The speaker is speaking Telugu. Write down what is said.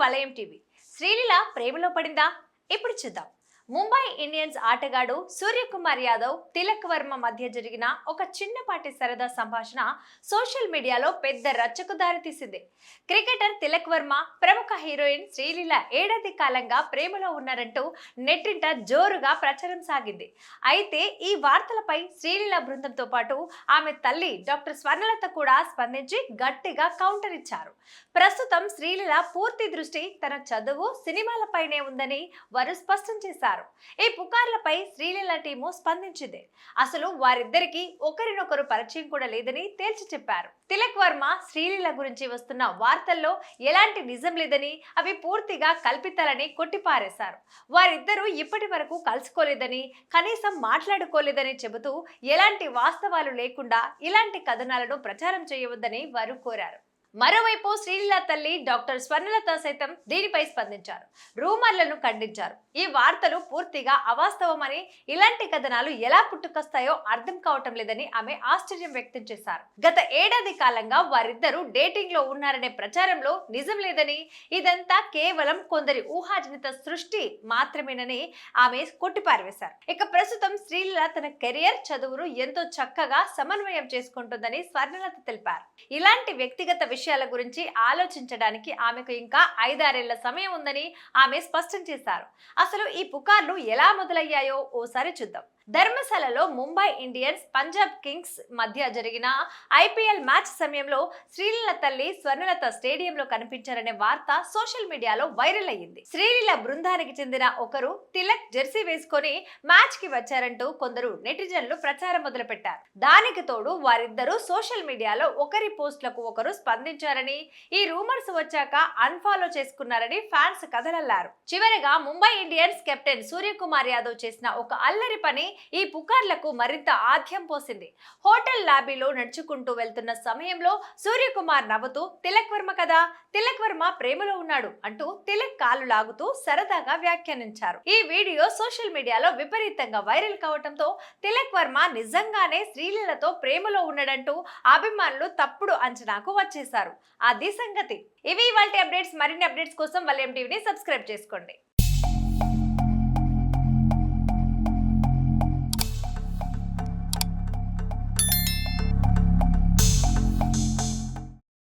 వలయం టీవీ. శ్రీలీల ప్రేమలో పడిందా? ఇప్పుడు చూద్దాం. ముంబై ఇండియన్స్ ఆటగాడు సూర్యకుమార్ యాదవ్, తిలక్ వర్మ మధ్య జరిగిన ఒక చిన్నపాటి సరదా సంభాషణ సోషల్ మీడియాలో పెద్ద రచ్చకు దారితీసింది. క్రికెటర్ తిలక్ వర్మ ప్రముఖ హీరోయిన్ శ్రీలీల ఏడాది కాలంగా ప్రేమలో ఉన్నారంటూ నెట్టింట జోరుగా ప్రచారం సాగింది. అయితే ఈ వార్తలపై శ్రీలీల బృందంతో పాటు ఆమె తల్లి డాక్టర్ స్వర్ణలత కూడా స్పందించి గట్టిగా కౌంటర్ ఇచ్చారు. ప్రస్తుతం శ్రీలీల పూర్తి దృష్టి తన చదువు, సినిమాలపైనే ఉందని వారు స్పష్టం చేశారు. ఈ పుకార్లపై శ్రీలీల టీము స్పందించింది. అసలు వారిద్దరికి ఒకరినొకరు పరిచయం కూడా లేదని తేల్చి చెప్పారు. తిలక్ వర్మ శ్రీలీల గురించి వస్తున్న వార్తల్లో ఎలాంటి నిజం లేదని, అవి పూర్తిగా కల్పితాలని కొట్టిపారేశారు. వారిద్దరూ ఇప్పటి వరకు కలుసుకోలేదని, కనీసం మాట్లాడుకోలేదని చెబుతూ ఎలాంటి వాస్తవాలు లేకుండా ఇలాంటి కథనాలను ప్రచారం చేయవద్దని వారు కోరారు. మరోవైపు శ్రీలీల తల్లి డాక్టర్ స్వర్ణలత సైతం దీనిపై స్పందించారు. రూమర్లను ఖండించారు. ఈ వార్తలు పూర్తిగా అవాస్తవమని, ఇలాంటి కథనాలు ఎలా పుట్టుకొస్తాయో అర్థం కావటం లేదని ఆమె ఆశ్చర్యం వ్యక్తం చేశారు. గత ఏడాది కాలంగా వారిద్దరూ డేటింగ్ లో ఉన్నారనే ప్రచారంలో నిజం లేదని, ఇదంతా కేవలం కొందరి ఊహాజనిత సృష్టి మాత్రమేనని ఆమె కొట్టిపారవేశారు. ఇక ప్రస్తుతం శ్రీలీల తన కెరియర్, చదువును ఎంతో చక్కగా సమన్వయం చేసుకుంటుందని స్వర్ణలత తెలిపారు. ఇలాంటి వ్యక్తిగత విషయాల గురించి ఆలోచించడానికి ఆమెకు ఇంకా 5-6 ఏళ్ల సమయం ఉందని ఆమె స్పష్టం చేశారు. అసలు ఈ పుకార్లు ఎలా మొదలయ్యాయో ఓసారి చూద్దాం. ధర్మశాలలో ముంబై ఇండియన్స్, పంజాబ్ కింగ్స్ మధ్య జరిగిన ఐపీఎల్ మ్యాచ్ సమయంలో శ్రీలీల తల్లి స్వర్ణలత స్టేడియంలో కనిపించారనే వార్త సోషల్ మీడియాలో వైరల్ అయ్యింది. శ్రీలీల బృందానికి చెందిన ఒకరు తిలక్ జెర్సీ వేసుకొని మ్యాచ్ కి వచ్చారంటూ కొందరు నెటిజన్లు ప్రచారం మొదలుపెట్టారు. దానికి తోడు వారిద్దరూ సోషల్ మీడియాలో ఒకరి పోస్టులకు ఒకరు స్పందించారని, ఈ రూమర్స్ వచ్చాక అన్ఫాలో చేసుకున్నారని ఫ్యాన్స్ కథలల్లారు. చివరిగా ముంబై ఇండియన్స్ కెప్టెన్ సూర్యకుమార్ యాదవ్ చేసిన ఒక అల్లరి పని ఈ పుకార్లకు మరింత ఆద్యం పోసింది. హోటల్ లాబీలో నడుచుకుంటూ వెళ్తున్న సమయంలో సూర్యకుమార్ నవ్వుతూ, తిలక్ వర్మ కదా, తిలక్ వర్మ ప్రేమలో ఉన్నాడు అంటూ తిలక్ కాలు లాగుతూ సరదాగా వ్యాఖ్యానించారు. ఈ వీడియో సోషల్ మీడియాలో విపరీతంగా వైరల్ కావడంతో తిలక్ వర్మ నిజంగానే శ్రీలీలతో ప్రేమలో ఉన్నాడంటూ అభిమానులు తప్పుడు అంచనాకు వచ్చేశారు. అది సంగతి. ఇవి ఇవాల్టి అప్డేట్స్. మరిన్ని అప్డేట్స్ కోసం వలయం టీవీని సబ్స్క్రైబ్ చేసుకోండి.